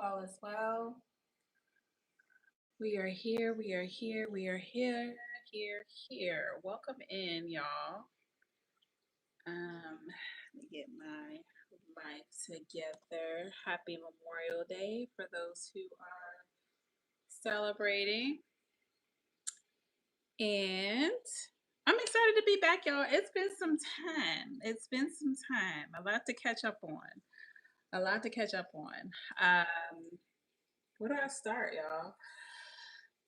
all is well. We are here, we are here, we are here. Welcome in, y'all. Let me get my life together. Happy Memorial Day for those who are celebrating. And I'm excited to be back, y'all. It's been some time. A lot to catch up on. A lot to catch up on. Where do I start, y'all?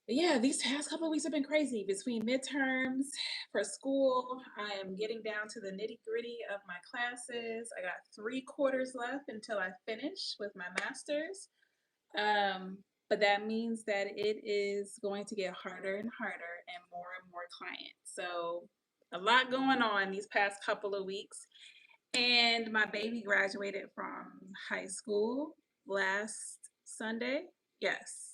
Yeah, these past couple of weeks have been crazy. Between midterms for school, I am getting down to the nitty gritty of my classes. I got 3 quarters left until I finish with my master's. Um, but that means that it is going to get harder and harder and more clients. So a lot going on these past couple of weeks. And my baby graduated from high school last Sunday. Yes.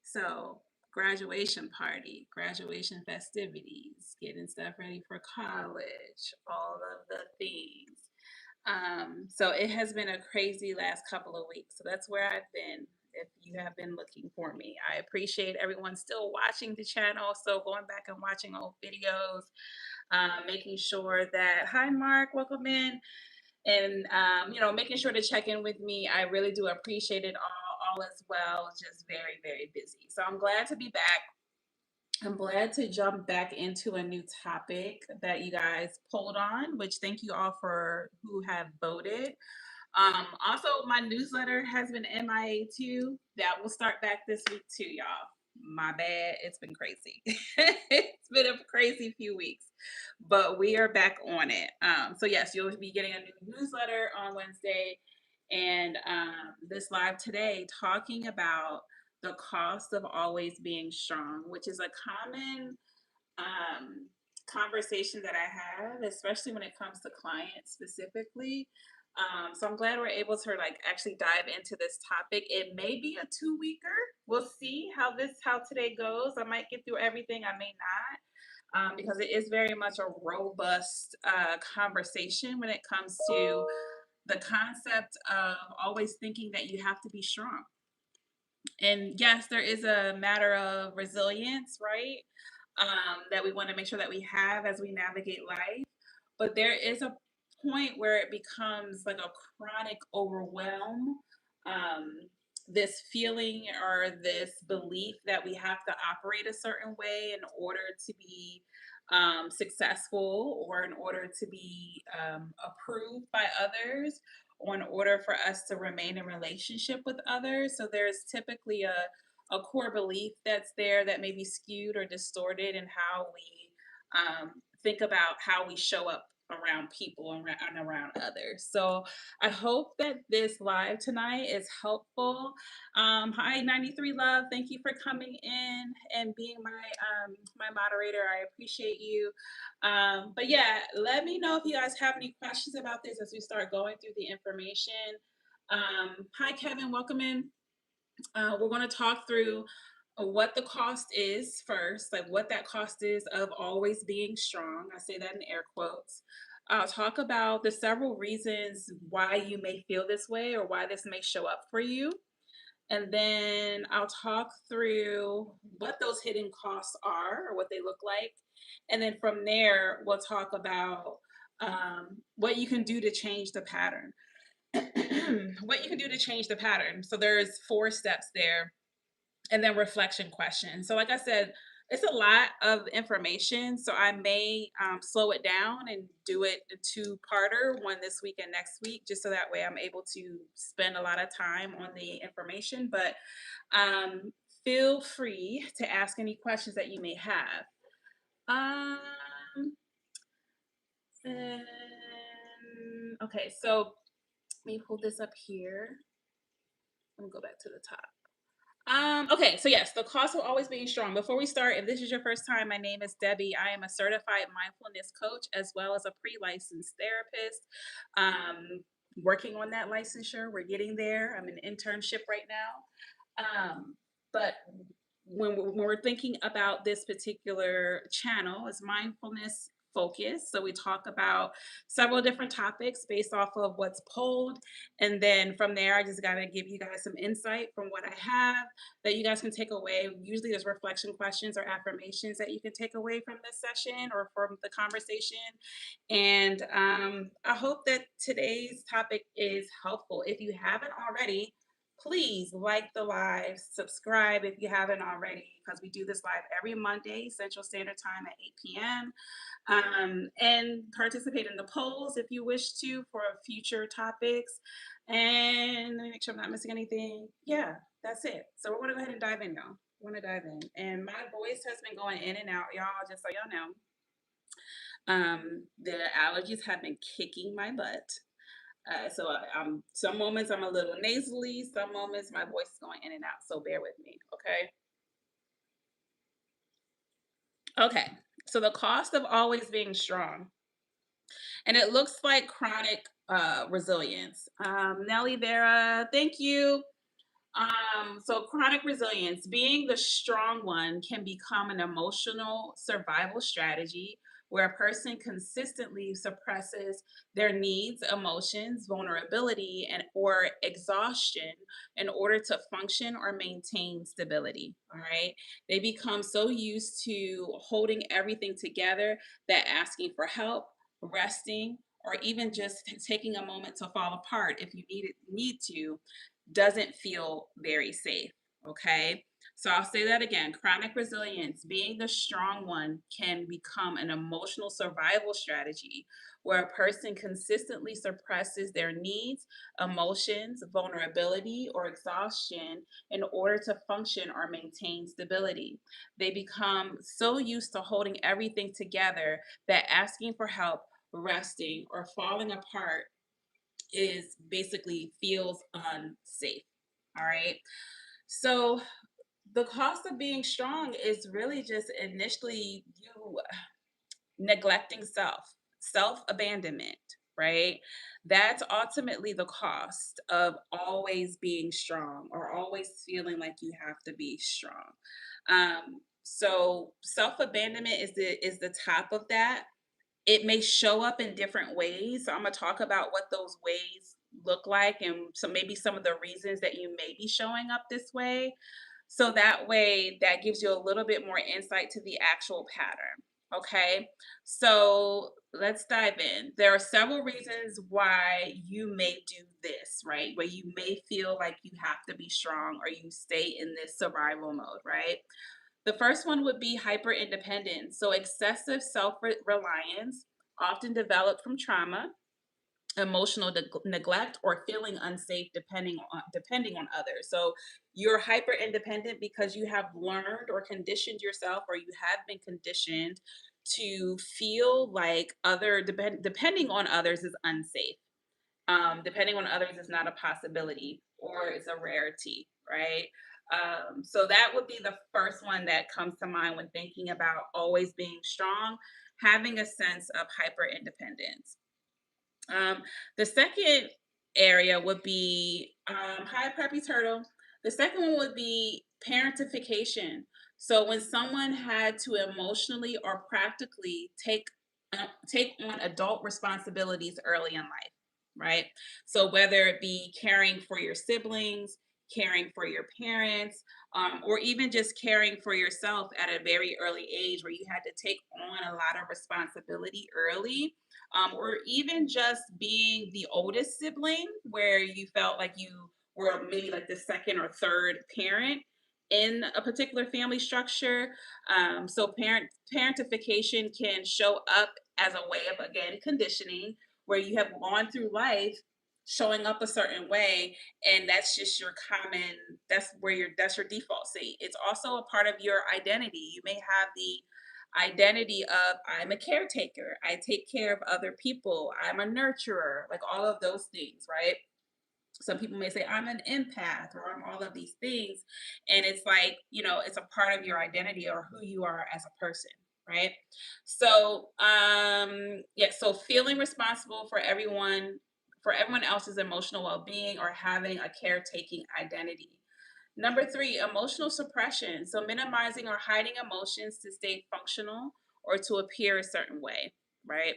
So, graduation party, graduation festivities, getting stuff ready for college, all of the things. So it has been a crazy last couple of weeks. So that's where I've been. If you have been looking for me, I appreciate everyone still watching the channel. So going back and watching old videos, making sure that, hi Mark, welcome in, and making sure to check in with me. I really do appreciate it all as well. Just very, very busy. So I'm glad to be back. I'm glad to jump back into a new topic that you guys polled on, which thank you all for who have voted. Also, my newsletter has been MIA too. That will start back this week too, y'all. My bad. It's been crazy. It's been a crazy few weeks, but we are back on it. So yes, you'll be getting a new newsletter on Wednesday, and this live today talking about the cost of always being strong, which is a common um, conversation that I have, especially when it comes to clients specifically. So I'm glad we're able to like actually dive into this topic. It may be a 2 weeker. We'll see how today goes. I might get through everything. I may not. Because it is very much a robust conversation when it comes to the concept of always thinking that you have to be strong. And yes, there is a matter of resilience, right? That we want to make sure that we have as we navigate life. But there is a point where it becomes like a chronic overwhelm. Um, this feeling or this belief that we have to operate a certain way in order to be successful or in order to be approved by others or in order for us to remain in relationship with others. So there's typically a core belief that's there that may be skewed or distorted in how we think about how we show up around people and around others. So I hope that this live tonight is helpful. Hi, 93 Love. Thank you for coming in and being my moderator. I appreciate you. But yeah, let me know if you guys have any questions about this as we start going through the information. Hi, Kevin. Welcome in. We're going to talk through what the cost is first, like what that cost is of always being strong. I say that in air quotes. I'll talk about the several reasons why you may feel this way or why this may show up for you. And then I'll talk through what those hidden costs are or what they look like. And then from there, we'll talk about what you can do to change the pattern. What you can do to change the pattern. So there's 4 steps there, and then reflection questions. So like I said, it's a lot of information, so I may slow it down and do it a 2-parter, one this week and next week, just so that way I'm able to spend a lot of time on the information. But feel free to ask any questions that you may have. Um, okay, so let me pull this up here. Let me go back to the top. Okay, so yes, the cost of always being strong. Before we start, if this is your first time, my name is Debbie. I am a certified mindfulness coach as well as a pre-licensed therapist. Working on that licensure, we're getting there. I'm in internship right now. But when we're thinking about this particular channel, is mindfulness focus. So we talk about several different topics based off of what's polled. And then from there, I just got to give you guys some insight from what I have that you guys can take away. Usually there's reflection questions or affirmations that you can take away from this session or from the conversation. And I hope that today's topic is helpful. If you haven't already, please like the live, subscribe if you haven't already, because we do this live every Monday, Central Standard Time at 8 p.m. And participate in the polls if you wish to for future topics. And let me make sure I'm not missing anything. Yeah, that's it. So we're going to go ahead and dive in, y'all. We're going to dive in. And my voice has been going in and out, y'all, just so y'all know. The allergies have been kicking my butt. So some moments I'm a little nasally, some moments my voice is going in and out. So bear with me, okay? Okay. So the cost of always being strong, and it looks like chronic resilience. Nelly Vera, thank you. So chronic resilience, being the strong one, can become an emotional survival strategy where a person consistently suppresses their needs, emotions, vulnerability, and or exhaustion in order to function or maintain stability. All right. They become so used to holding everything together that asking for help, resting, or even just taking a moment to fall apart if you need to doesn't feel very safe. Okay. So I'll say that again. Chronic resilience, being the strong one, can become an emotional survival strategy where a person consistently suppresses their needs, emotions, vulnerability, or exhaustion in order to function or maintain stability. They become so used to holding everything together that asking for help, resting, or falling apart is basically feels unsafe. All right. So the cost of being strong is really just initially you neglecting self abandonment, right? That's ultimately the cost of always being strong or always feeling like you have to be strong. So self abandonment is the top of that. It may show up in different ways. So I'm going to talk about what those ways look like and so maybe some of the reasons that you may be showing up this way. So that way that gives you a little bit more insight to the actual pattern. Okay. So let's dive in. There are several reasons why you may do this, right? Where you may feel like you have to be strong or you stay in this survival mode, right? The first one would be hyper independence. So, excessive self reliance, often developed from trauma, emotional neglect, or feeling unsafe depending on others. So, you're hyper independent because you have learned or conditioned yourself, or you have been conditioned to feel like depending on others is unsafe. Depending on others is not a possibility or it's a rarity, right? So that would be the first one that comes to mind when thinking about always being strong, having a sense of hyper independence. Um, the second area would be hi, Preppy Turtle. The second one would be parentification. So when someone had to emotionally or practically take on adult responsibilities early in life, right? So whether it be caring for your siblings, caring for your parents, or even just caring for yourself at a very early age where you had to take on a lot of responsibility early, or even just being the oldest sibling where you felt like you were maybe like the second or third parent in a particular family structure. So parentification can show up as a way of, again, conditioning where you have gone through life showing up a certain way, and that's just your common, that's your default state. It's also a part of your identity. You may have the identity of I'm a caretaker, I take care of other people, I'm a nurturer, like all of those things, right? Some people may say I'm an empath or I'm all of these things, and it's like, it's a part of your identity or who you are as a person, right? So yeah, so feeling responsible for everyone else's emotional well-being or having a caretaking identity. Number three, emotional suppression. So minimizing or hiding emotions to stay functional or to appear a certain way. right?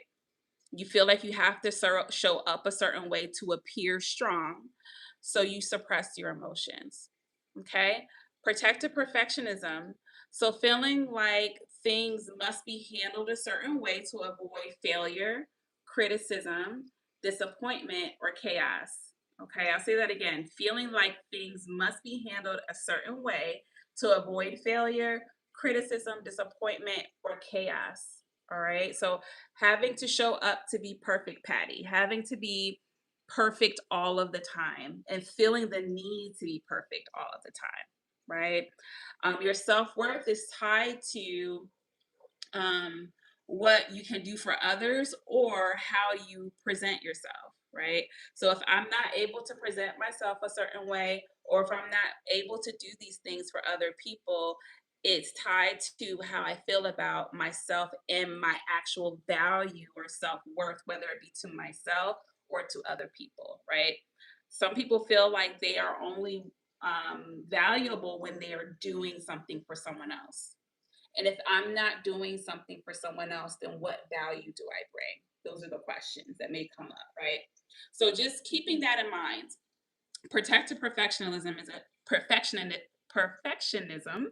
You feel like you have to show up a certain way to appear strong, so you suppress your emotions. Okay? Protective perfectionism. So, feeling like things must be handled a certain way to avoid failure, criticism, disappointment, or chaos. Okay, I'll say that again. Feeling like things must be handled a certain way to avoid failure, criticism, disappointment, or chaos. All right, so having to show up to be perfect, Patty, having to be perfect all of the time, and feeling the need to be perfect all of the time, right? Your self worth is tied to um, what you can do for others or how you present yourself, right? So if I'm not able to present myself a certain way, or if I'm not able to do these things for other people, it's tied to how I feel about myself and my actual value or self worth, whether it be to myself or to other people, right? Some people feel like they are only valuable when they are doing something for someone else, and if I'm not doing something for someone else, then what value do I bring? Those are the questions that may come up, right? So just keeping that in mind, protective perfectionism is a perfectionism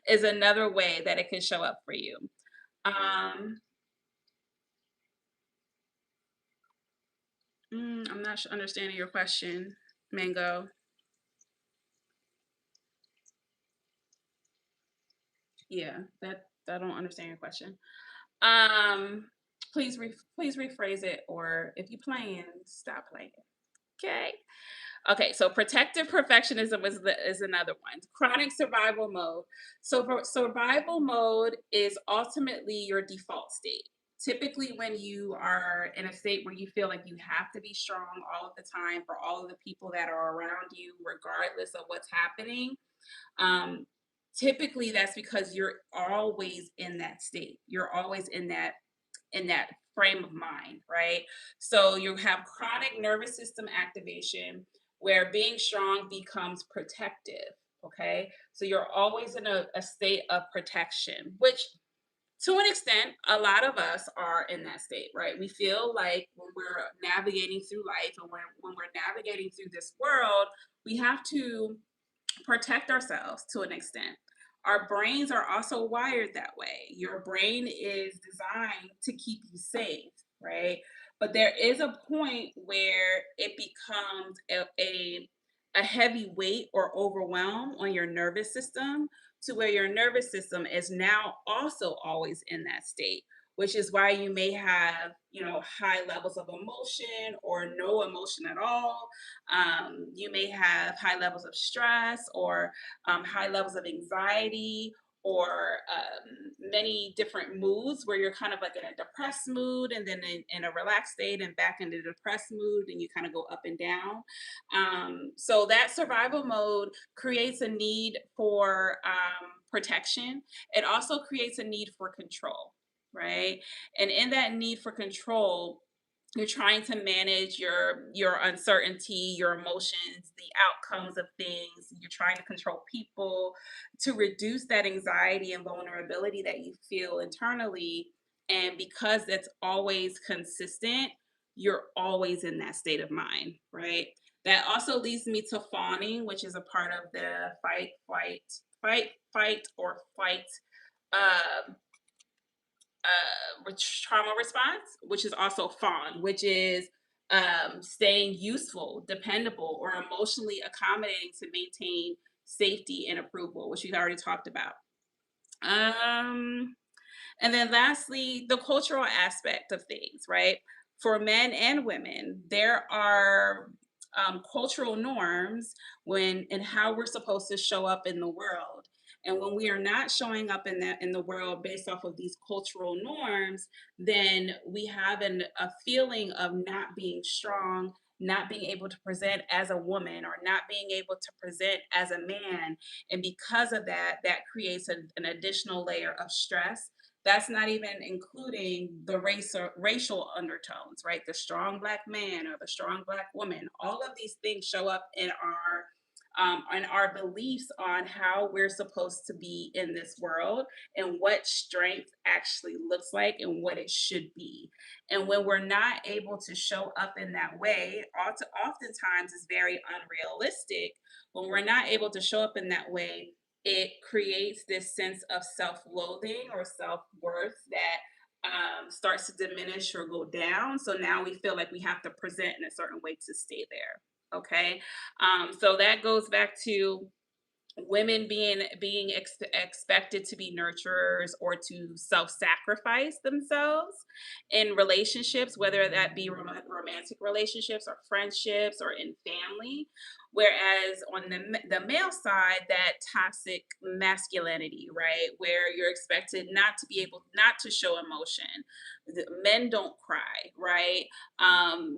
is another way that it can show up for you. Um, I'm not understanding your question, Mango. Yeah, that I don't understand your question. Um, please rephrase it, or if you playing, stop playing. Okay. Okay, so protective perfectionism is another one. Chronic survival mode. So survival mode is ultimately your default state. Typically, when you are in a state where you feel like you have to be strong all of the time for all of the people that are around you, regardless of what's happening, um, typically that's because you're always in that state. You're always in that frame of mind, right? So you have chronic nervous system activation where being strong becomes protective. Okay. So you're always in a state of protection, which to an extent, a lot of us are in that state, right? We feel like when we're navigating through life and when we're navigating through this world, we have to protect ourselves to an extent. Our brains are also wired that way. Your brain is designed to keep you safe, right? But there is a point where it becomes a heavy weight or overwhelm on your nervous system, to where your nervous system is now also always in that state, which is why you may have, high levels of emotion or no emotion at all. You may have high levels of stress or high levels of anxiety, or many different moods where you're kind of like in a depressed mood and then in a relaxed state and back into the depressed mood, and you kind of go up and down. So that survival mode creates a need for protection. It also creates a need for control, right? And in that need for control, you're trying to manage your uncertainty, your emotions, the outcomes of things. You're trying to control people to reduce that anxiety and vulnerability that you feel internally. And because that's always consistent, you're always in that state of mind, right? That also leads me to fawning, which is a part of the fight or flight uh, trauma response, which is also fawn, which is staying useful, dependable, or emotionally accommodating to maintain safety and approval, which we've already talked about. Um, and then lastly, the cultural aspect of things, right? For men and women, there are cultural norms when and how we're supposed to show up in the world. And when we are not showing up in the world based off of these cultural norms, then we have a feeling of not being strong, not being able to present as a woman, or not being able to present as a man. And because of that, that creates an additional layer of stress. That's not even including the race or racial undertones, right? The strong black man or the strong black woman. All of these things show up in our and our beliefs on how we're supposed to be in this world and what strength actually looks like and what it should be. And when we're not able to show up in that way, oftentimes it's very unrealistic. When we're not able to show up in that way, it creates this sense of self-loathing or self-worth that starts to diminish or go down. So now we feel like we have to present in a certain way to stay there. Okay. So that goes back to women being expected to be nurturers or to self-sacrifice themselves in relationships, whether that be romantic relationships or friendships or in family. Whereas on the male side, that toxic masculinity, right, where you're expected not to be able not to show emotion. Men don't cry, right?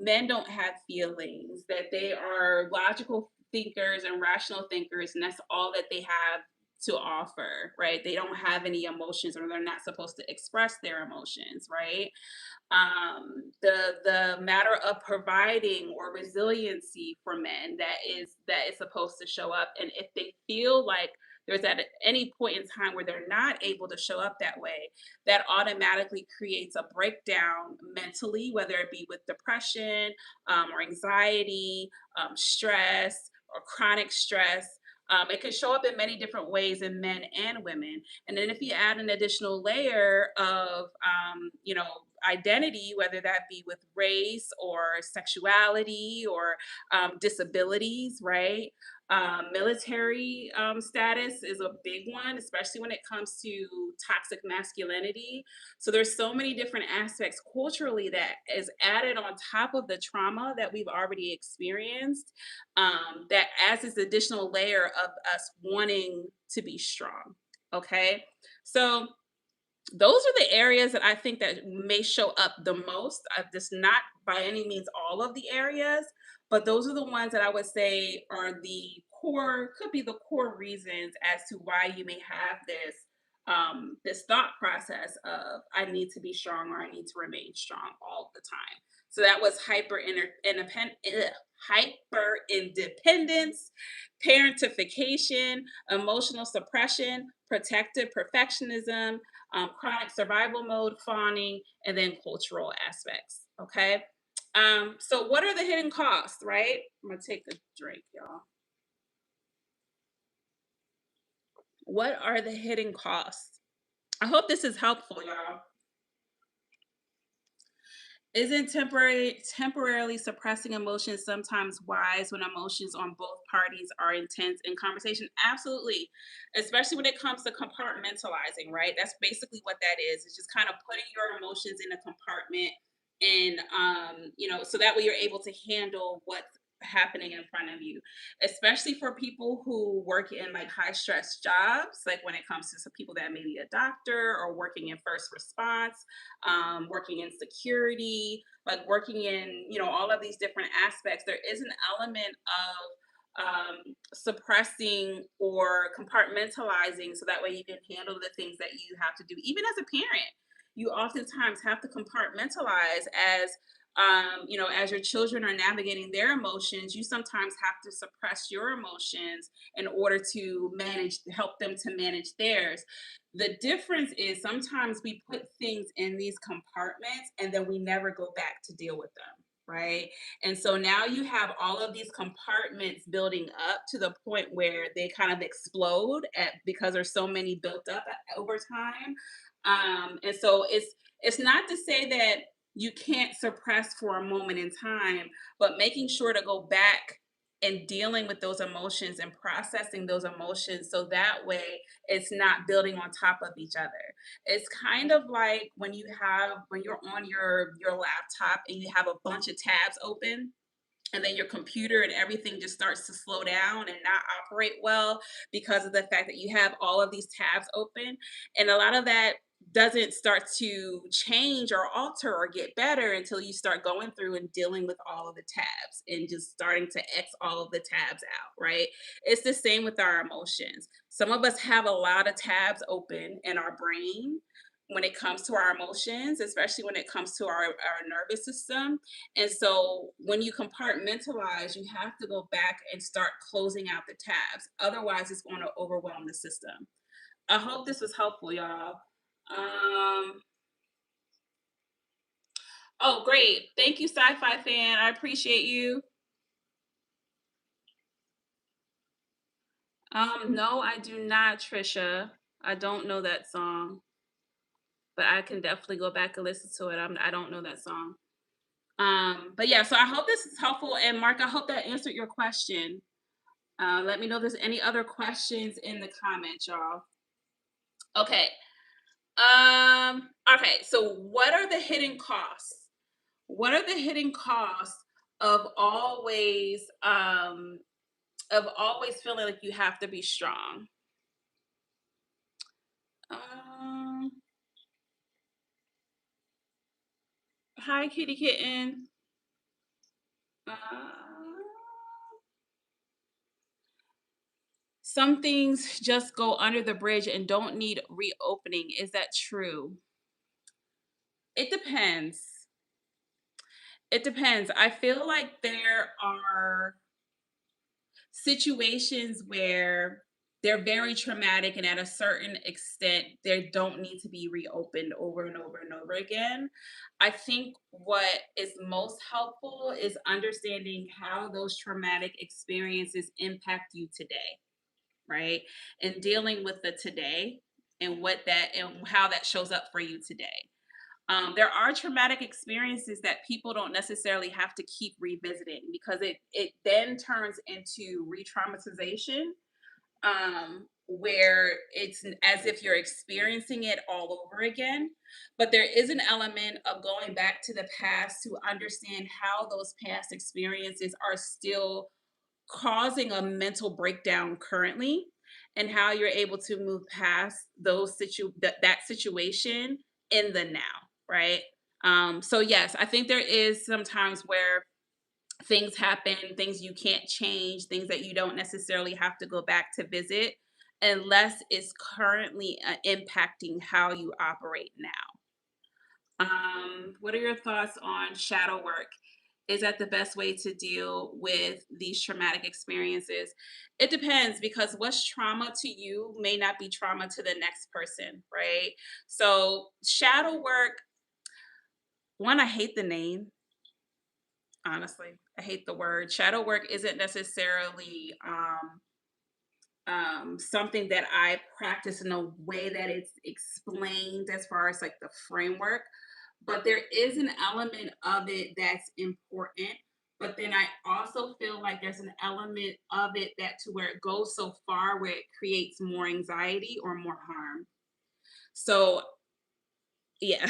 Men don't have feelings, that they are logical thinkers and rational thinkers, and that's all that they have to offer, right? They don't have any emotions, or they're not supposed to express their emotions, right? The matter of providing or resiliency for men, that is supposed to show up, and if they feel like there's at any point in time where they're not able to show up that way, that automatically creates a breakdown mentally, whether it be with depression, or anxiety, stress, or chronic stress. It can show up in many different ways in men and women. And then if you add an additional layer of, identity, whether that be with race or sexuality or disabilities, right? Military status is a big one, especially when it comes to toxic masculinity. So there's so many different aspects culturally that is added on top of the trauma that we've already experienced, that adds this additional layer of us wanting to be strong. Okay. So those are the areas that I think that may show up the most. This not by any means all of the areas, but those are the ones that I would say are the core, could be the core reasons as to why you may have this thought process of I need to be strong or I need to remain strong all the time. So that was hyper independence, parentification, emotional suppression, protective perfectionism, chronic survival mode, fawning, and then cultural aspects. Okay. So what are the hidden costs, right? I'm gonna take a drink, y'all. What are the hidden costs? I hope this is helpful, y'all. Isn't temporarily suppressing emotions sometimes wise when emotions on both parties are intense in conversation? Absolutely. Especially when it comes to compartmentalizing, right? That's basically what that is. It's just kind of putting your emotions in a compartment, and so that way you're able to handle what's happening in front of you, especially for people who work in like high stress jobs, like when it comes to some people that may be a doctor or working in first response, working in security, like working in, all of these different aspects. There is an element of suppressing or compartmentalizing so that way you can handle the things that you have to do. Even as a parent, you oftentimes have to compartmentalize as your children are navigating their emotions. You sometimes have to suppress your emotions in order to help them to manage theirs. The difference is sometimes we put things in these compartments and then we never go back to deal with them, right? And so now you have all of these compartments building up to the point where they kind of explode because there's so many built up over time. And so it's not to say that you can't suppress for a moment in time, but making sure to go back and dealing with those emotions and processing those emotions so that way it's not building on top of each other. It's kind of like when you're on your laptop and you have a bunch of tabs open, and then your computer and everything just starts to slow down and not operate well because of the fact that you have all of these tabs open, and a lot of that doesn't start to change or alter or get better until you start going through and dealing with all of the tabs and just starting to X all of the tabs out, right? It's the same with our emotions. Some of us have a lot of tabs open in our brain when it comes to our emotions, especially when it comes to our nervous system. And so when you compartmentalize, you have to go back and start closing out the tabs. Otherwise, it's going to overwhelm the system. I hope this was helpful, y'all. Um, oh, great. Thank you, Sci Fi Fan. I appreciate you. No, I do not, Trisha. I don't know that song, but I can definitely go back and listen to it. I don't know that song. But yeah, so I hope this is helpful. And Mark, I hope that answered your question. Let me know if there's any other questions in the comments, y'all. Okay. Okay, so what are the hidden costs? What are the hidden costs of always feeling like you have to be strong? Um, Hi, kitty kitten. Uh, some things just go under the bridge and don't need reopening. Is that true? It depends. It depends. I feel like there are situations where they're very traumatic, and at a certain extent they don't need to be reopened over and over and over again. I think what is most helpful is understanding how those traumatic experiences impact you today, right? And dealing with the today and what that and how that shows up for you today. There are traumatic experiences that people don't necessarily have to keep revisiting, because it then turns into re-traumatization, where it's as if you're experiencing it all over again. But there is an element of going back to the past to understand how those past experiences are still causing a mental breakdown currently, and how you're able to move past that situation in the now, right? So yes, I think there is sometimes where things happen, things you can't change, things that you don't necessarily have to go back to visit, unless it's currently impacting how you operate now. What are your thoughts on shadow work? Is that the best way to deal with these traumatic experiences? It depends, because what's trauma to you may not be trauma to the next person, right? So, shadow work, one, I hate the name, honestly. I hate the word. Shadow work isn't necessarily something that I practice in a way that it's explained as far as like the framework, but there is an element of it that's important. But then I also feel like there's an element of it that to where it goes so far where it creates more anxiety or more harm. So yeah.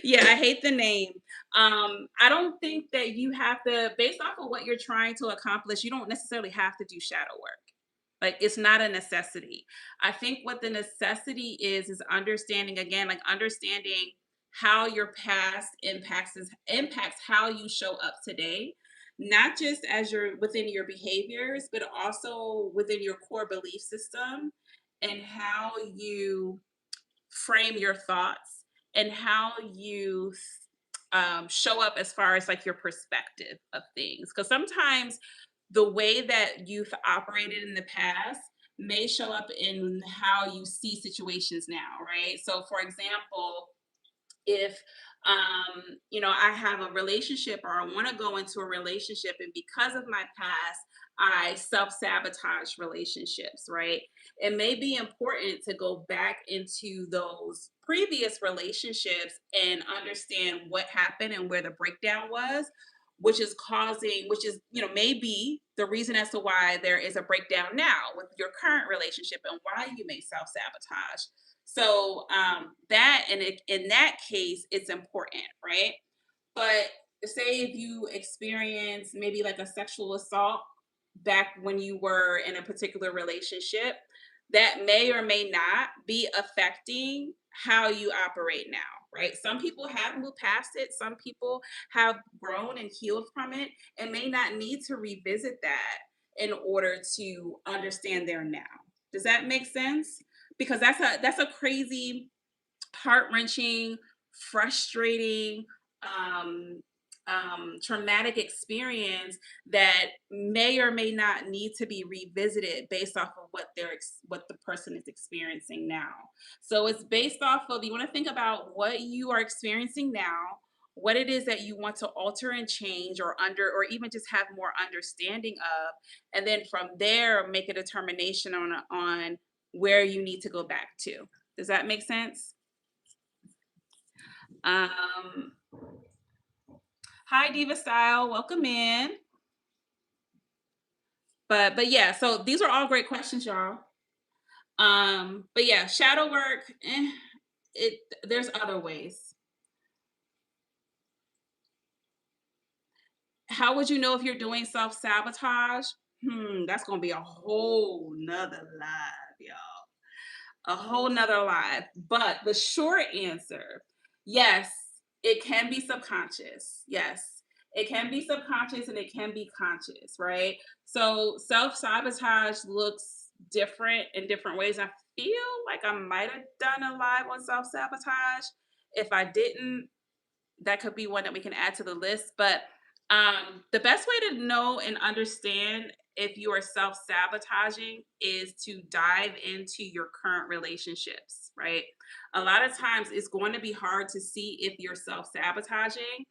Yeah, I hate the name. I don't think that you have to, based off of what you're trying to accomplish, you don't necessarily have to do shadow work. Like, it's not a necessity. I think what the necessity is understanding, again, like understanding how your past impacts how you show up today, not just as you're within your behaviors, but also within your core belief system, and how you frame your thoughts, and how you show up as far as like your perspective of things. Because sometimes the way that you've operated in the past may show up in how you see situations now, right? So, for example, if I have a relationship, or I want to go into a relationship, and because of my past I self-sabotage relationships, right? It may be important to go back into those previous relationships and understand what happened and where the breakdown was, which is maybe the reason as to why there is a breakdown now with your current relationship, and why you may self-sabotage. So that and in that case, it's important, right? But say if you experience maybe like a sexual assault back when you were in a particular relationship, that may or may not be affecting how you operate now, right? Some people have moved past it, some people have grown and healed from it, and may not need to revisit that in order to understand their now. Does that make sense? Because that's a crazy heart-wrenching, frustrating, um, traumatic experience that may or may not need to be revisited based off of what the person is experiencing now. So it's based off of, you want to think about what you are experiencing now, what it is that you want to alter and change or even just have more understanding of, and then from there make a determination on where you need to go back to. Does that make sense? Um, Hi Diva Style, welcome in. But yeah, so these are all great questions, y'all. But yeah, shadow work, it there's other ways. How would you know if you're doing self-sabotage? That's gonna be a whole nother live, y'all. A whole nother life. But the short answer, yes, it can be subconscious. Yes, it can be subconscious and it can be conscious, right? So self sabotage looks different in different ways. I feel like I might have done a live on self sabotage. If I didn't, that could be one that we can add to the list. But the best way to know and understand if you are self sabotaging is to dive into your current relationships, right? A lot of times it's going to be hard to see if you're self sabotaging.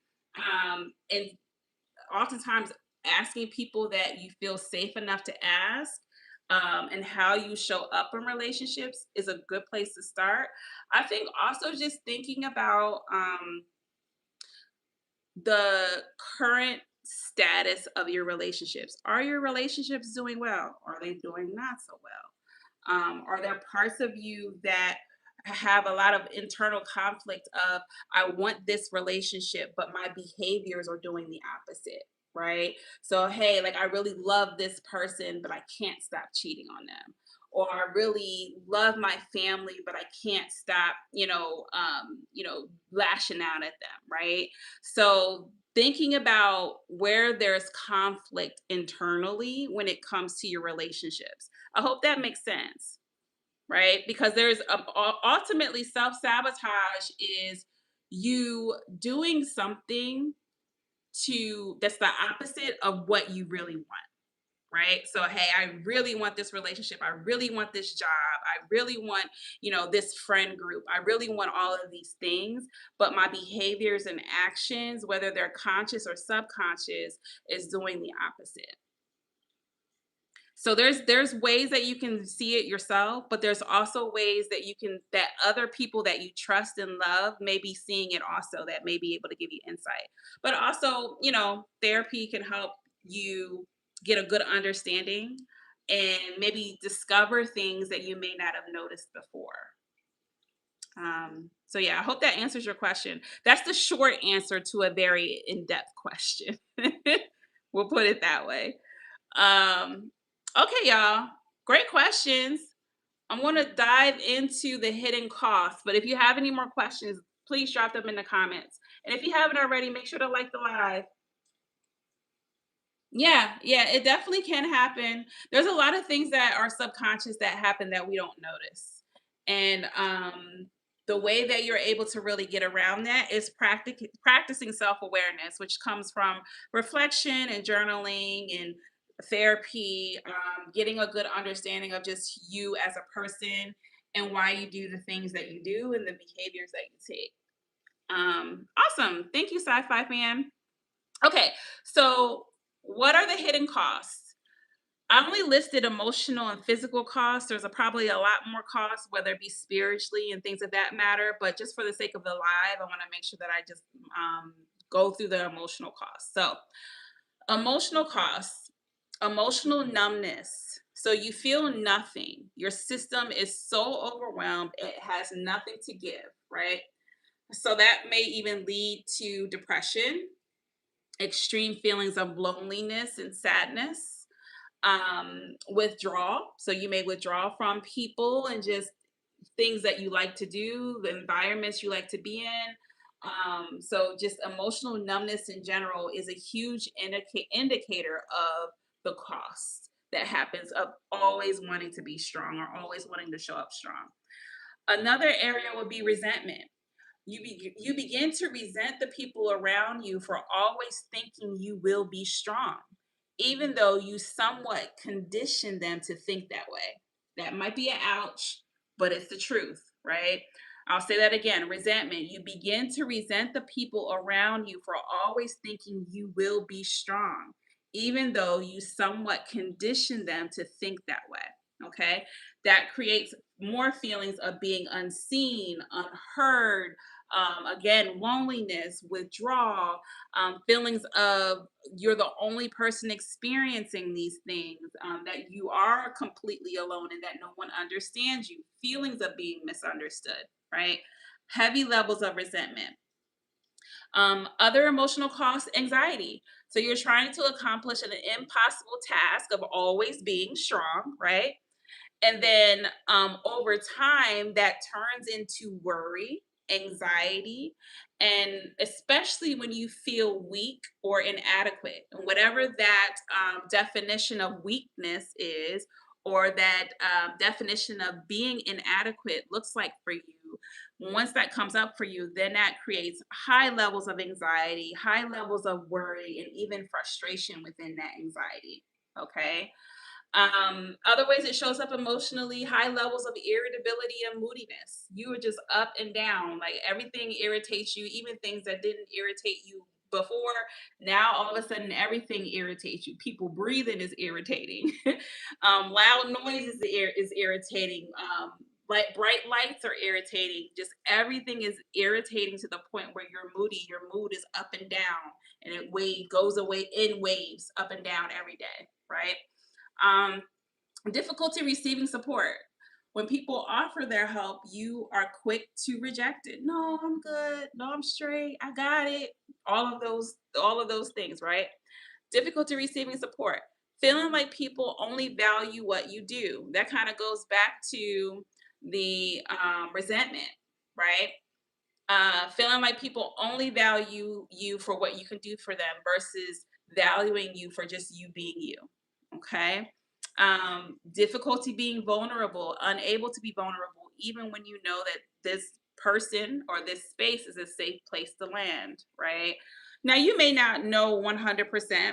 And oftentimes asking people that you feel safe enough to ask, and how you show up in relationships is a good place to start. I think also just thinking about the current status of your relationships. Are your relationships doing well? Are they doing not so well? Are there parts of you that have a lot of internal conflict of, I want this relationship, but my behaviors are doing the opposite, right? So, hey, like I really love this person, but I can't stop cheating on them. Or I really love my family, but I can't stop, lashing out at them, right? So thinking about where there's conflict internally when it comes to your relationships. I hope that makes sense, right? Because ultimately self sabotage is you doing something to that's the opposite of what you really want. Right. So, hey, I really want this relationship. I really want this job. I really want, this friend group. I really want all of these things. But my behaviors and actions, whether they're conscious or subconscious, is doing the opposite. So there's ways that you can see it yourself, but there's also ways that other people that you trust and love may be seeing it also, that may be able to give you insight. But also, therapy can help you get a good understanding and maybe discover things that you may not have noticed before. So yeah, I hope that answers your question. That's the short answer to a very in-depth question. We'll put it that way. Um, okay, y'all. Great questions. I'm going to dive into the hidden costs, but if you have any more questions, please drop them in the comments. And if you haven't already, make sure to like the live. Yeah, it definitely can happen. There's a lot of things that are subconscious that happen that we don't notice. And the way that you're able to really get around that is practicing self-awareness, which comes from reflection and journaling and therapy, getting a good understanding of just you as a person and why you do the things that you do and the behaviors that you take. Awesome. Thank you, Sci-Fi Fan. Okay, so what are the hidden costs? I only listed emotional and physical costs. There's probably a lot more costs, whether it be spiritually and things of that matter. But just for the sake of the live, I want to make sure that I just go through the emotional costs. So, emotional costs, emotional numbness. So you feel nothing. Your system is so overwhelmed, it has nothing to give, right? So that may even lead to depression, extreme feelings of loneliness and sadness, withdrawal. So you may withdraw from people and just things that you like to do, the environments you like to be in. So just emotional numbness in general is a huge indicator of the cost that happens of always wanting to be strong or always wanting to show up strong. Another area would be resentment. You begin to resent the people around you for always thinking you will be strong, even though you somewhat condition them to think that way. That might be an ouch, but it's the truth, right? I'll say that again. Resentment. You begin to resent the people around you for always thinking you will be strong, even though you somewhat condition them to think that way. Okay. That creates more feelings of being unseen, unheard, again, loneliness, withdrawal, feelings of you're the only person experiencing these things, that you are completely alone and that no one understands you, feelings of being misunderstood, right? Heavy levels of resentment. Other emotional costs, anxiety. So you're trying to accomplish an impossible task of always being strong, right? And then over time, that turns into worry, anxiety, and especially when you feel weak or inadequate, and whatever that definition of weakness is, or that definition of being inadequate looks like for you. Once that comes up for you, then that creates high levels of anxiety, high levels of worry, and even frustration within that anxiety. Okay. Other ways it shows up emotionally, high levels of irritability and moodiness. You are just up and down, like everything irritates you, even things that didn't irritate you before. Now all of a sudden everything irritates you. People breathing is irritating. Loud noise is irritating. Like bright lights are irritating. Just everything is irritating to the point where you're moody. Your mood is up and down, and goes away in waves, up and down every day, right? Um, Difficulty receiving support. When people offer their help, you are quick to reject it. No, I'm good. No, I'm straight. I got it. All of those things, right? Difficulty receiving support. Feeling like people only value what you do. That kind of goes back to the resentment, right? Feeling like people only value you for what you can do for them versus valuing you for just you being you. Okay. Difficulty being vulnerable, unable to be vulnerable, even when you know that this person or this space is a safe place to land, right? Now, you may not know 100%,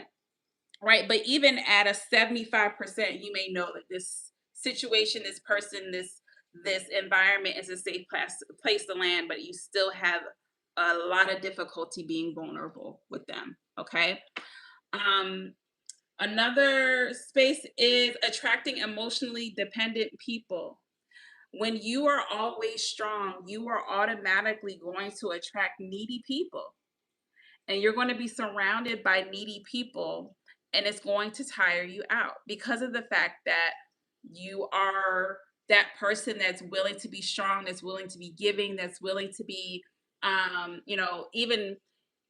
right? But even at a 75%, you may know that this situation, this person, this environment is a safe place to land, but you still have a lot of difficulty being vulnerable with them. Okay. Um, Another space is attracting emotionally dependent people. When you are always strong, you are automatically going to attract needy people, and you're going to be surrounded by needy people, and it's going to tire you out because of the fact that you are that person that's willing to be strong, that's willing to be giving, that's willing to be even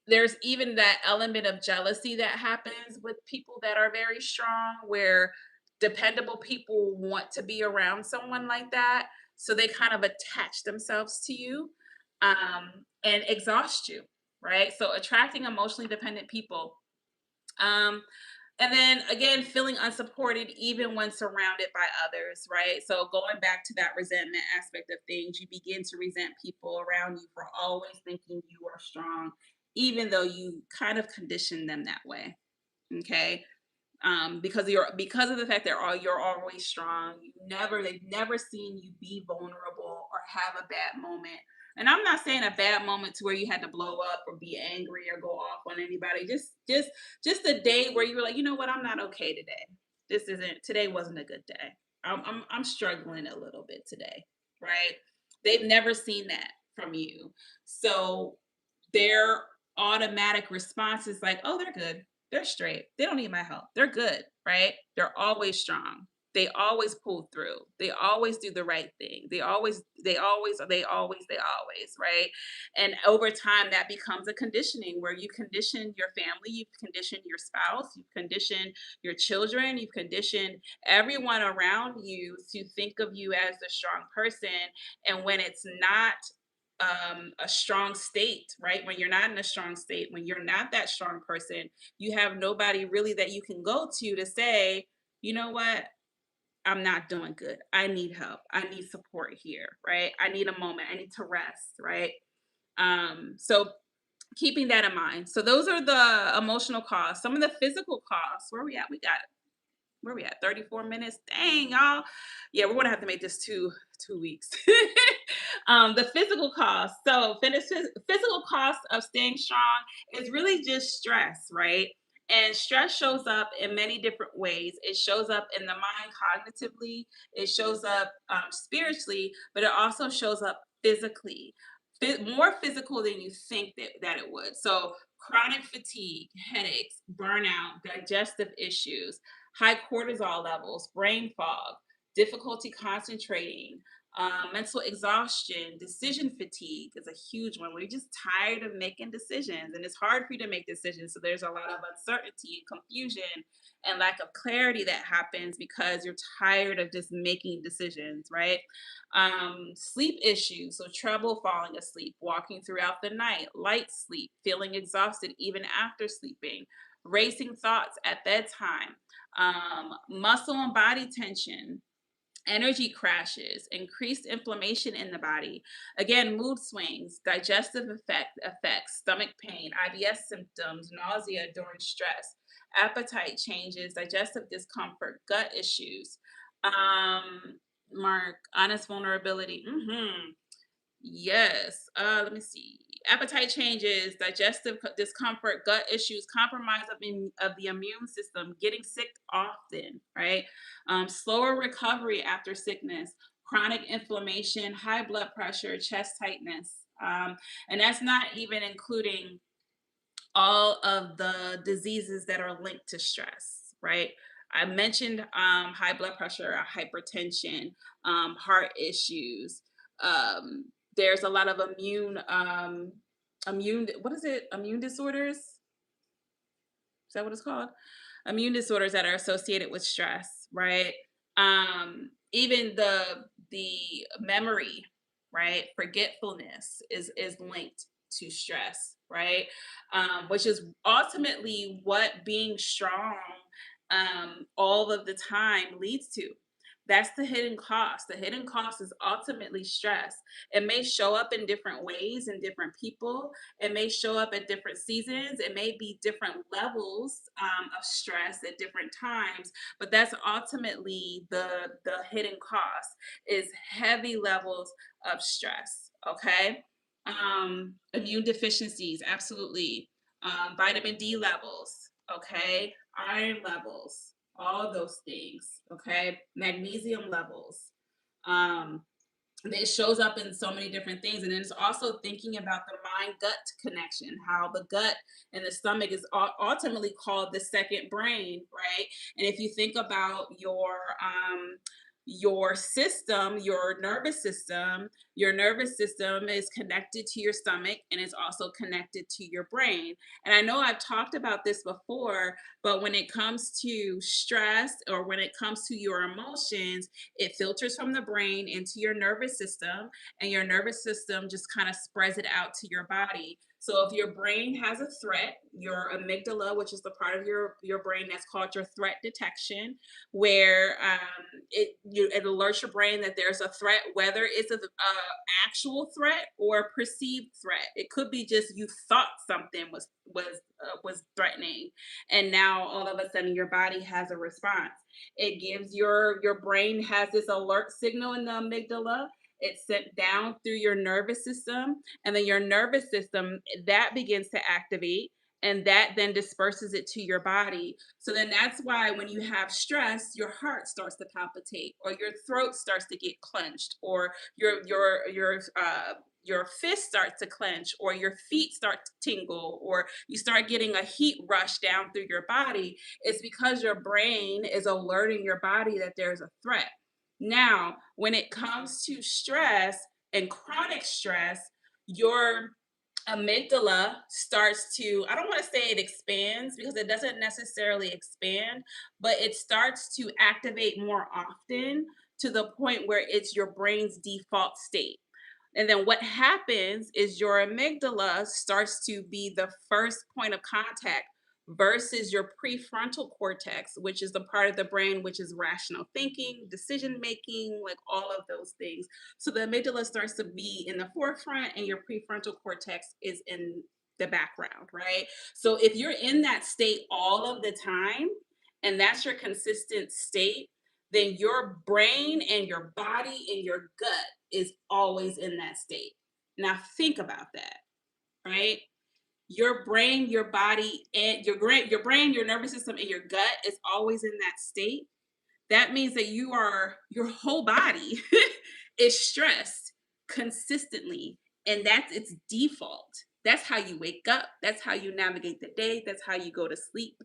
there's even that element of jealousy that happens with people that are very strong, where dependable people want to be around someone like that, so they kind of attach themselves to you, and exhaust you, right? So attracting emotionally dependent people. um, and then again, feeling unsupported even when surrounded by others, right? So going back to that resentment aspect of things, you begin to resent people around you for always thinking you are strong, even though you kind of condition them that way. Okay. Because of the fact that you're always strong. They've never seen you be vulnerable or have a bad moment. And I'm not saying a bad moment to where you had to blow up or be angry or go off on anybody. Just a day where you were like, you know what, I'm not okay today. Today wasn't a good day. I'm struggling a little bit today, right? They've never seen that from you. So their automatic response is like, oh, they're good. They're straight. They don't need my help. They're good, right? They're always strong. They always pull through. They always do the right thing. They always, right? And over time, that becomes a conditioning where you condition your family, you've conditioned your spouse, you've conditioned your children, you've conditioned everyone around you to think of you as a strong person. And when it's not a strong state, right? When you're not in a strong state, when you're not that strong person, you have nobody really that you can go to say, you know what? I'm not doing good. I need help. I need support here, right? I need a moment. I need to rest, right? So keeping that in mind. So those are the emotional costs. Some of the physical costs, where we at? Where we at? 34 minutes. Dang, y'all. Yeah, we're gonna have to make this two weeks. The physical cost. So physical cost of staying strong is really just stress, right? And stress shows up in many different ways. It shows up in the mind cognitively, it shows up spiritually, but it also shows up physically. More physical than you think that it would. So chronic fatigue, headaches, burnout, digestive issues, high cortisol levels, brain fog, difficulty concentrating, mental exhaustion, decision fatigue is a huge one. We're just tired of making decisions, and it's hard for you to make decisions. So there's a lot of uncertainty and confusion and lack of clarity that happens because you're tired of just making decisions, right? Sleep issues, so trouble falling asleep, walking throughout the night, light sleep, feeling exhausted even after sleeping, racing thoughts at bedtime, muscle and body tension, energy crashes, increased inflammation in the body, again, mood swings, effects, stomach pain, IBS symptoms, nausea during stress, appetite changes, digestive discomfort, gut issues. Um, Mark, honest vulnerability. Yes. Let me see. Appetite changes, discomfort, gut issues, compromise of the immune system, getting sick often, right? Slower recovery after sickness, chronic inflammation, high blood pressure, chest tightness. And that's not even including all of the diseases that are linked to stress, right? I mentioned high blood pressure, hypertension, heart issues. Um, there's a lot of immune what is it? Immune disorders? Is that what it's called? Immune disorders that are associated with stress, right? Even the memory, right? Forgetfulness is linked to stress, right? Which is ultimately what being strong all of the time leads to. That's the hidden cost. The hidden cost is ultimately stress. It may show up in different ways in different people. It may show up at different seasons. It may be different levels of stress at different times, but that's ultimately the hidden cost is heavy levels of stress. Okay, immune deficiencies, absolutely. Vitamin D levels, okay, iron levels, all those things, okay, magnesium levels. Um, it shows up in so many different things. And then it's also thinking about the mind gut connection, how the gut and the stomach is ultimately called the second brain, right? And if you think about your system, your nervous system is connected to your stomach and is also connected to your brain. And I know I've talked about this before, but when it comes to stress or when it comes to your emotions, it filters from the brain into your nervous system, and your nervous system just kind of spreads it out to your body. So if your brain has a threat, your amygdala, which is the part of your brain that's called your threat detection, where it alerts your brain that there's a threat, whether it's a actual threat or a perceived threat. It could be just you thought something was threatening, and now all of a sudden your body has a response. It gives your brain has this alert signal in the amygdala. It's sent down through your nervous system, and then your nervous system that begins to activate, and that then disperses it to your body. So then that's why when you have stress, your heart starts to palpitate, or your throat starts to get clenched, or your fist starts to clench, or your feet start to tingle, or you start getting a heat rush down through your body. It's because your brain is alerting your body that there's a threat. Now, when it comes to stress and chronic stress, your amygdala starts to, I don't want to say it expands because it doesn't necessarily expand, but it starts to activate more often to the point where it's your brain's default state. And then what happens is your amygdala starts to be the first point of contact versus your prefrontal cortex, which is the part of the brain which is rational thinking, decision making, like all of those things. So the amygdala starts to be in the forefront and your prefrontal cortex is in the background, right? So if you're in that state all of the time and that's your consistent state, then your brain and your body and your gut is always in that state. Now think about that, right? Your brain, your body, and your brain, your nervous system, and your gut is always in that state. That means that your whole body is stressed consistently, and that's its default. That's how you wake up. That's how you navigate the day. That's how you go to sleep,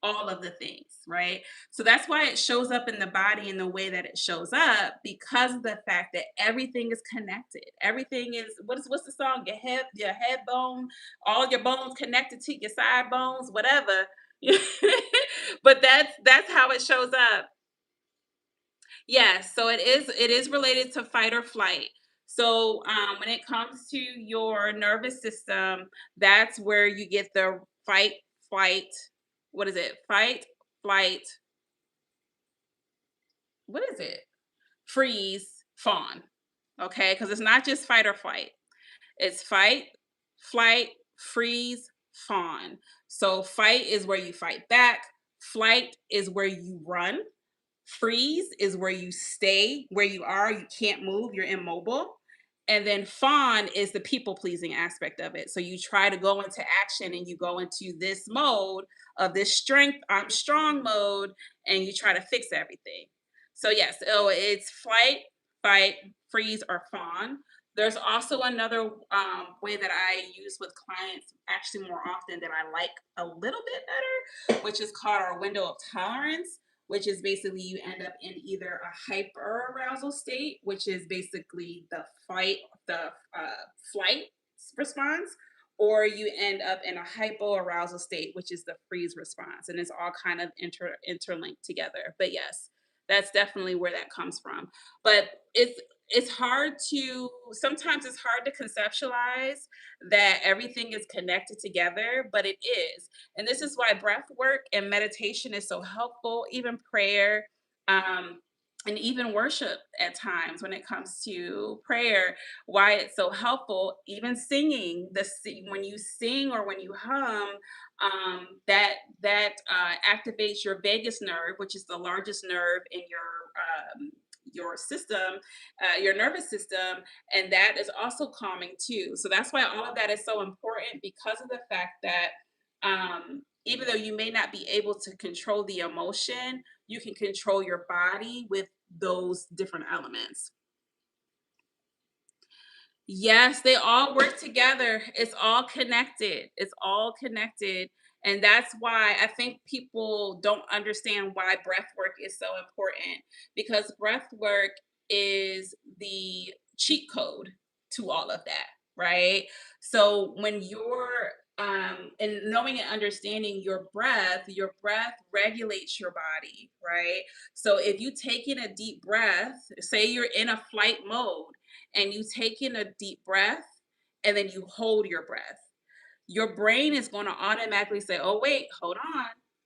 all of the things, right? So that's why it shows up in the body in the way that it shows up, because of the fact that everything is connected. Everything is what's the song? Your head bone, all your bones connected to your side bones, whatever. But that's how it shows up. Yes, so it is related to fight or flight. So when it comes to your nervous system, that's where you get the fight, flight. What is it? Fight, flight. What is it? Freeze, fawn. Okay, because it's not just fight or flight. It's fight, flight, freeze, fawn. So fight is where you fight back. Flight is where you run. Freeze is where you stay where you are, you can't move, you're immobile. And then fawn is the people pleasing aspect of it. So you try to go into action and you go into this mode of this strength, I'm strong mode, and you try to fix everything. So, yes, it's flight, fight, freeze, or fawn. There's also another way that I use with clients, actually more often, that I like a little bit better, which is called our window of tolerance, which is basically you end up in either a hyper arousal state, which is basically the flight response, or you end up in a hypo arousal state, which is the freeze response. And it's all kind of interlinked together. But yes, that's definitely where that comes from. But it's hard to sometimes it's hard to conceptualize that everything is connected together, but it is. And this is why breath work and meditation is so helpful, even prayer, um, and even worship at times when it comes to prayer, why it's so helpful. Even singing, when you sing or when you hum, that activates your vagus nerve, which is the largest nerve in your system, your nervous system, and that is also calming too. So that's why all of that is so important, because of the fact that even though you may not be able to control the emotion, you can control your body with those different elements. Yes, they all work together. It's all connected. It's all connected. And that's why I think people don't understand why breath work is so important, because breath work is the cheat code to all of that, right? So when you're and knowing and understanding your breath regulates your body, right? So if you take in a deep breath, say you're in a flight mode, and you take in a deep breath and then you hold your breath, your brain is going to automatically say, oh, wait, hold on.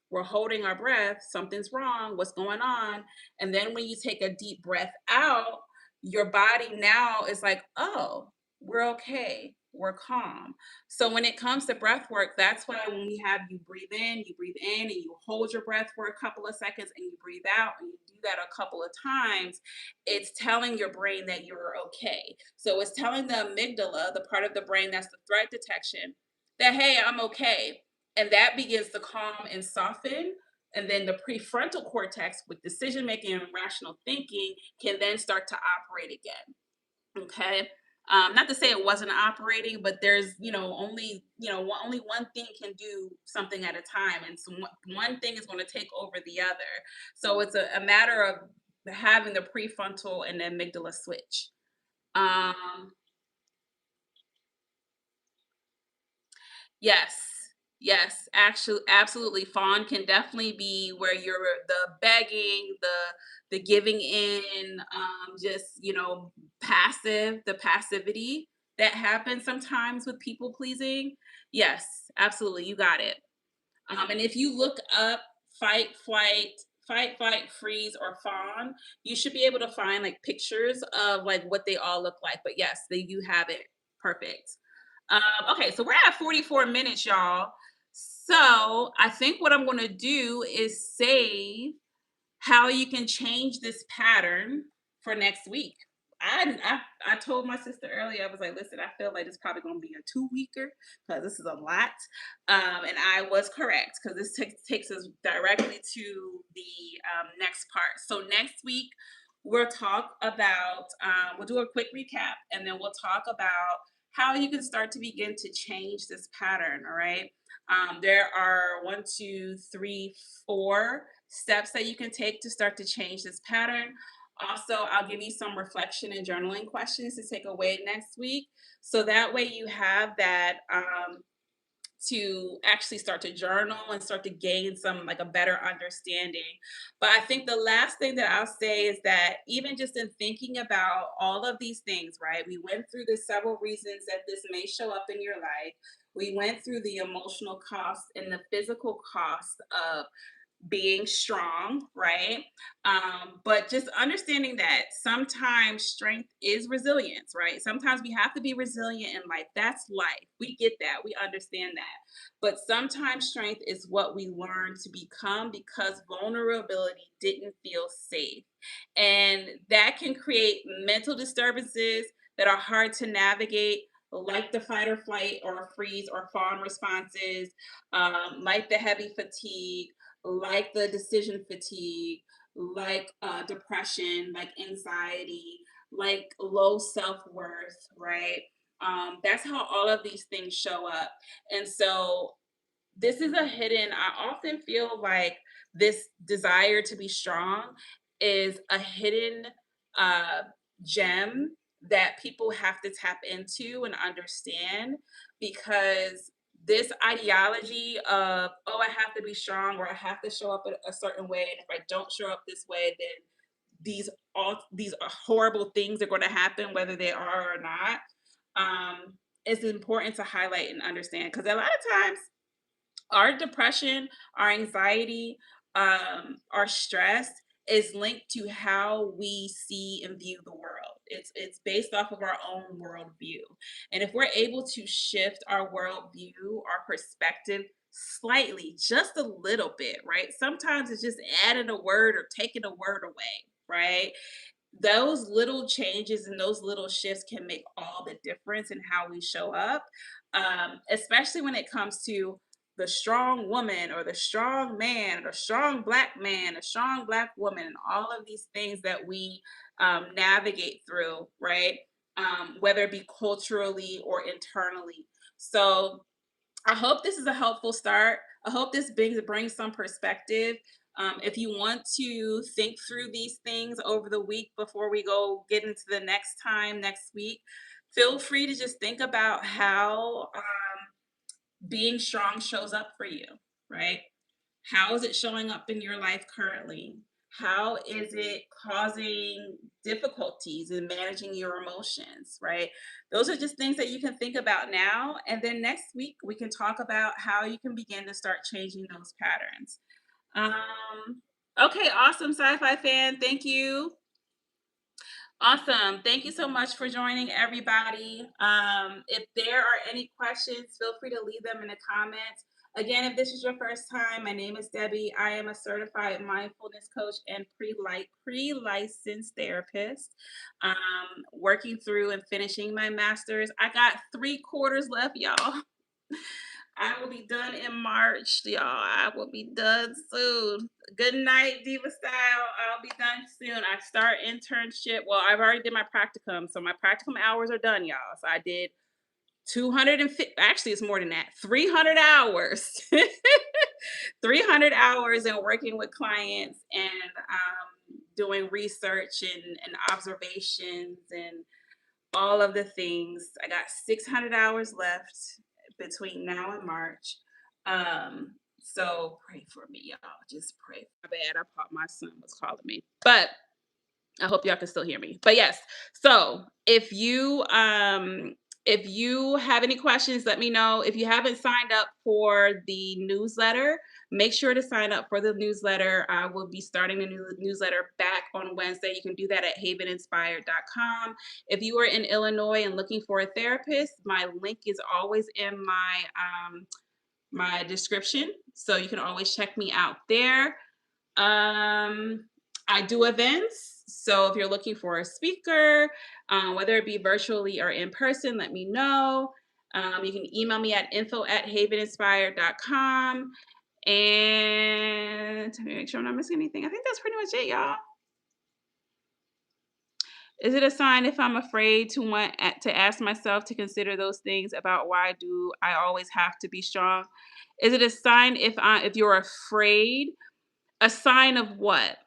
We're holding our breath. Something's wrong. What's going on? And then when you take a deep breath out, your body now is like, oh, we're okay. We're calm. So when it comes to breath work, that's why when we have you breathe in and you hold your breath for a couple of seconds and you breathe out and you do that a couple of times, it's telling your brain that you're okay. So it's telling the amygdala, the part of the brain that's the threat detection, that, hey, I'm okay. And that begins to calm and soften. And then the prefrontal cortex with decision making and rational thinking can then start to operate again. Okay. Not to say it wasn't operating, but there's, only one thing can do something at a time. And so one thing is going to take over the other. So it's a matter of having the prefrontal and the amygdala switch. Um, Yes. Yes, actually, absolutely. Fawn can definitely be where you're the begging, the giving in, just the passivity that happens sometimes with people pleasing. Yes, absolutely. You got it. And if you look up fight, flight, freeze, or fawn, you should be able to find like pictures of like what they all look like. But yes, they do have it. Perfect. Okay, so we're at 44 minutes, y'all. So I think what I'm going to do is save how you can change this pattern for next week. I told my sister earlier, I was like, listen, I feel like it's probably going to be a 2 weeker because this is a lot. And I was correct because this takes us directly to the next part. So next week, we'll talk about, we'll do a quick recap and then we'll talk about how you can start to begin to change this pattern. All right. There are 4 steps that you can take to start to change this pattern. Also, I'll give you some reflection and journaling questions to take away next week. So that way you have that to actually start to journal and start to gain some like a better understanding. But I think the last thing that I'll say is that even just in thinking about all of these things, right? We went through the several reasons that this may show up in your life. We went through the emotional cost and the physical cost of being strong, right? But just understanding that sometimes strength is resilience, right? Sometimes we have to be resilient in life. That's life. We get that. We understand that. But sometimes strength is what we learn to become because vulnerability didn't feel safe. And that can create mental disturbances that are hard to navigate, like the fight or flight or freeze or fawn responses, like the heavy fatigue, like the decision fatigue, like depression, like anxiety, like low self worth, right? That's how all of these things show up. And so this is a hidden, I often feel like this desire to be strong is a hidden uh, gem that people have to tap into and understand because this ideology of, oh, I have to be strong or I have to show up a certain way. And if I don't show up this way, then these horrible things are going to happen, whether they are or not. It's important to highlight and understand because a lot of times our depression, our anxiety, our stress is linked to how we see and view the world. It's based off of our own worldview, and if we're able to shift our worldview, our perspective slightly, just a little bit, right? Sometimes it's just adding a word or taking a word away, right? Those little changes and those little shifts can make all the difference in how we show up, especially when it comes to the strong woman or the strong man or the strong black man, a strong black woman, and all of these things that we navigate through, right? Whether it be culturally or internally. So I hope this is a helpful start. I hope this brings some perspective. If you want to think through these things over the week before we go get into the next time next week, feel free to just think about how being strong shows up for you, right? How is it showing up in your life currently? How is it causing difficulties in managing your emotions, right? Those are just things that you can think about now. And then next week, we can talk about how you can begin to start changing those patterns. Okay, awesome, sci fi fan. Thank you. Awesome. Thank you so much for joining, everybody. If there are any questions, feel free to leave them in the comments. Again, if this is your first time, my name is Debbie. I am a certified mindfulness coach and pre-licensed therapist. Working through and finishing my master's. I got 3 quarters left, y'all. I will be done in March, y'all. I will be done soon. Good night, Diva Style. I'll be done soon. I start internship. Well, I've already did my practicum, so my practicum hours are done, y'all. So I did 250. Actually, it's more than that. 300 hours. 300 hours in working with clients and doing research and observations and all of the things. I got 600 hours left between now and March. So pray for me, y'all. Just pray. My bad. My son was calling me, but I hope y'all can still hear me. But yes, so if you If you have any questions, let me know. If you haven't signed up for the newsletter, make sure to sign up for the newsletter. I will be starting the newsletter back on Wednesday. You can do that at haveninspired.com. If you are in Illinois and looking for a therapist, my link is always in my description, so you can always check me out there. Um, I do events. So if you're looking for a speaker, whether it be virtually or in person, let me know. You can email me at info@haveninspired.com. And let me make sure I'm not missing anything. I think that's pretty much it, y'all. Is it a sign if I'm afraid to ask myself to consider those things about why do I always have to be strong? Is it a sign if you're afraid? A sign of what?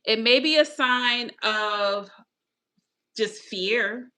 It may be a sign of just fear,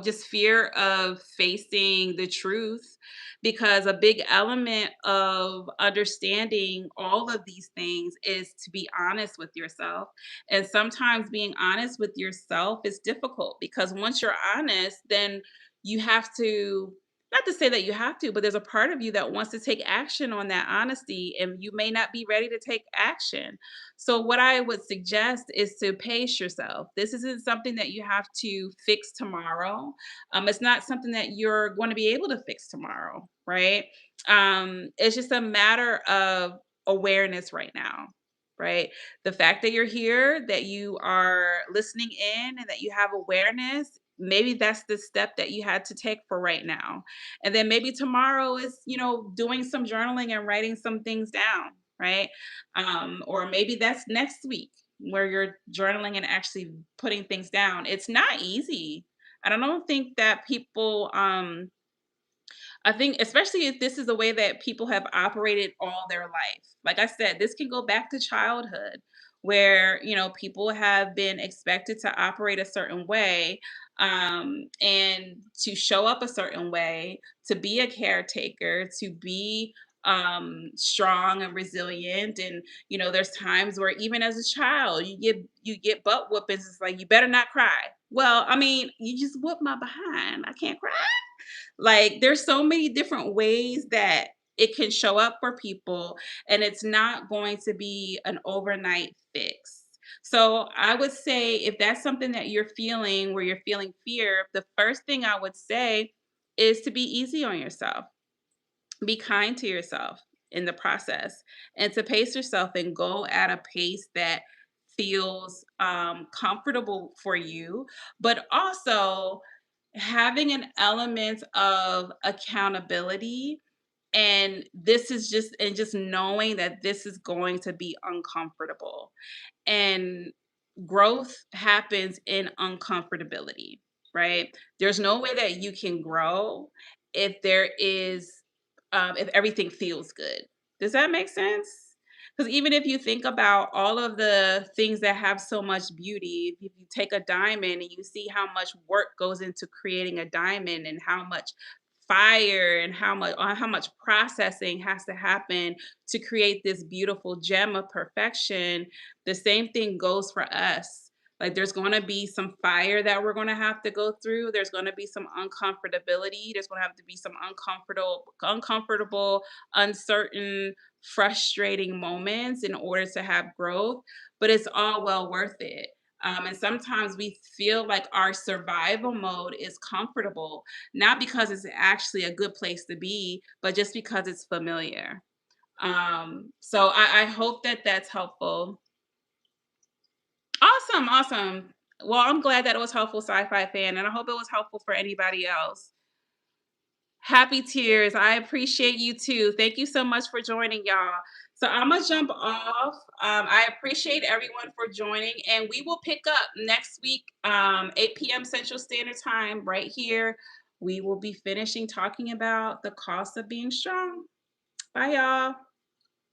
just fear of facing the truth, because a big element of understanding all of these things is to be honest with yourself. And sometimes being honest with yourself is difficult, because once you're honest, then you have to, not to say that you have to, but there's a part of you that wants to take action on that honesty, and you may not be ready to take action. So, what I would suggest is to pace yourself. This isn't something that you have to fix tomorrow. It's not something that you're going to be able to fix tomorrow, right? It's just a matter of awareness right now, right? The fact that you're here, that you are listening in, and that you have awareness. Maybe that's the step that you had to take for right now. And then maybe tomorrow is, doing some journaling and writing some things down, right? Or maybe that's next week where you're journaling and actually putting things down. It's not easy. I don't think that people I think, especially if this is the way that people have operated all their life. Like I said, this can go back to childhood where, people have been expected to operate a certain way, and to show up a certain way, to be a caretaker, to be strong and resilient. And there's times where even as a child you get butt whoopings. It's like, you better not cry. Well, I mean, you just whoop my behind, I can't cry. Like, there's so many different ways that it can show up for people, and it's not going to be an overnight fix. So I would say, if that's something that you're feeling, where you're feeling fear, the first thing I would say is to be easy on yourself. Be kind to yourself in the process, and to pace yourself and go at a pace that feels comfortable for you, but also having an element of accountability. And just knowing that this is going to be uncomfortable, and growth happens in uncomfortability, right? There's no way that you can grow if everything feels good. Does that make sense? Because even if you think about all of the things that have so much beauty, if you take a diamond and you see how much work goes into creating a diamond, and how much fire and how much processing has to happen to create this beautiful gem of perfection, the same thing goes for us. Like, there's going to be some fire that we're going to have to go through. There's going to be some uncomfortability. There's going to have to be some uncomfortable, uncertain, frustrating moments in order to have growth. But it's all well worth it. And sometimes we feel like our survival mode is comfortable, not because it's actually a good place to be, but just because it's familiar. So I hope that that's helpful. Awesome, awesome. Well, I'm glad that it was helpful, sci-fi fan, and I hope it was helpful for anybody else. Happy tears. I appreciate you too. Thank you so much for joining, y'all. So I'm gonna jump off. I appreciate everyone for joining, and we will pick up next week, 8 p.m. Central Standard Time, right here. We will be finishing talking about the cost of being strong. Bye, y'all.